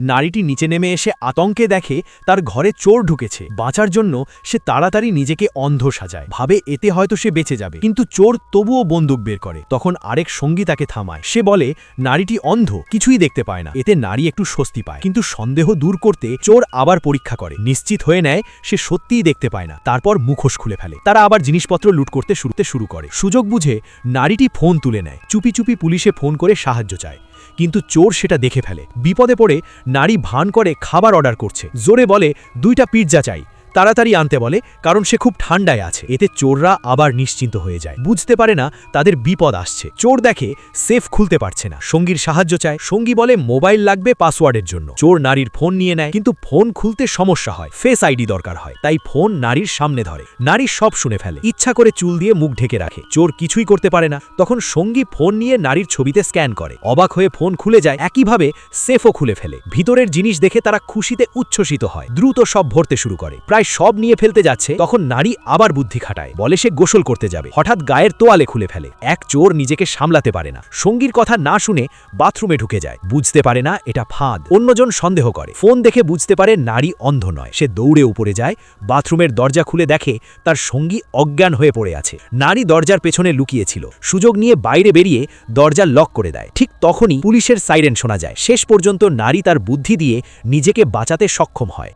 নারীটি নিচে নেমে এসে আতঙ্কে দেখে তার ঘরে চোর ঢুকেছে। বাঁচার জন্য সে তাড়াতাড়ি নিজেকে অন্ধ সাজায়, ভাবে এতে হয়তো সে বেঁচে যাবে, কিন্তু চোর তবুও বন্দুক বের করে। তখন আরেক সঙ্গী তাকে থামায়। সে বলে নারীটি অন্ধ, কিছুই দেখতে পায় না। এতে নারী একটু স্বস্তি পায়, কিন্তু সন্দেহ দূর করতে চোর আবার পরীক্ষা করে, নিশ্চিত হয়ে নেয় সে সত্যিই দেখতে পায় না। তারপর মুখোশ খুলে ফেলে। তারা আবার জিনিসপত্র লুট করতে শুরু করে। সুযোগ বুঝে নারীটি ফোন তুলে নেয়, চুপি চুপি পুলিশে ফোন করে সাহায্য চায়, কিন্তু চোর সেটা দেখে ফেলে। বিপদে পড়ে নারী ভান করে খাবার অর্ডার করছে, জোরে বলে 2টা পিৎজা চাই, তাড়াতাড়ি আনতে বলে, কারণ সে খুব ঠান্ডায় আছে। এতে চোররা আবার নিশ্চিন্ত হয়ে যায়, বুঝতে পারে না তাদের বিপদ আসছে। চোর দেখে সেফ খুলতে পারছে না, সঙ্গীর সাহায্য চায়। সঙ্গী বলে মোবাইল লাগবে পাসওয়ার্ডের জন্য। চোর নারীর ফোন নিয়ে নেয়, কিন্তু ফোন খুলতে সমস্যা হয়, ফেস আইডি দরকার হয়। তাই ফোন নারীর সামনে ধরে। নারী সব শুনে ফেলে, ইচ্ছা করে চুল দিয়ে মুখ ঢেকে রাখে। চোর কিছুই করতে পারে না। তখন সঙ্গী ফোন নিয়ে নারীর ছবিতে স্ক্যান করে, অবাক হয়ে ফোন খুলে যায়। একইভাবে সেফও খুলে ফেলে। ভিতরের জিনিস দেখে তারা খুশিতে উচ্ছ্বসিত হয়, দ্রুত সব ভরতে শুরু করে। প্রায় সব নিয়ে ফেলতে যাচ্ছে, তখন নারী আবার বুদ্ধি খাটায়, বলে সে গোসল করতে যাবে। হঠাৎ গায়ের তোয়ালে খুলে ফেলে। এক চোর নিজেকে সামলাতে পারে না, সঙ্গীর কথা না শুনে বাথরুমে ঢুকে যায়। বুঝতে পারে না এটা ফাঁদ। অন্যজন সন্দেহ করে, ফোন দেখে বুঝতে পারে নারী অন্ধ নয়। সে দৌড়ে উপরে যায়, বাথরুমের দরজা খুলে দেখে তার সঙ্গী অজ্ঞান হয়ে পড়ে আছে। নারী দরজার পেছনে লুকিয়েছিল, সুযোগ নিয়ে বাইরে বেরিয়ে দরজা লক করে দেয়। ঠিক তখনই পুলিশের সাইরেন শোনা যায়। শেষ পর্যন্ত নারী তার বুদ্ধি দিয়ে নিজেকে বাঁচাতে সক্ষম হয়।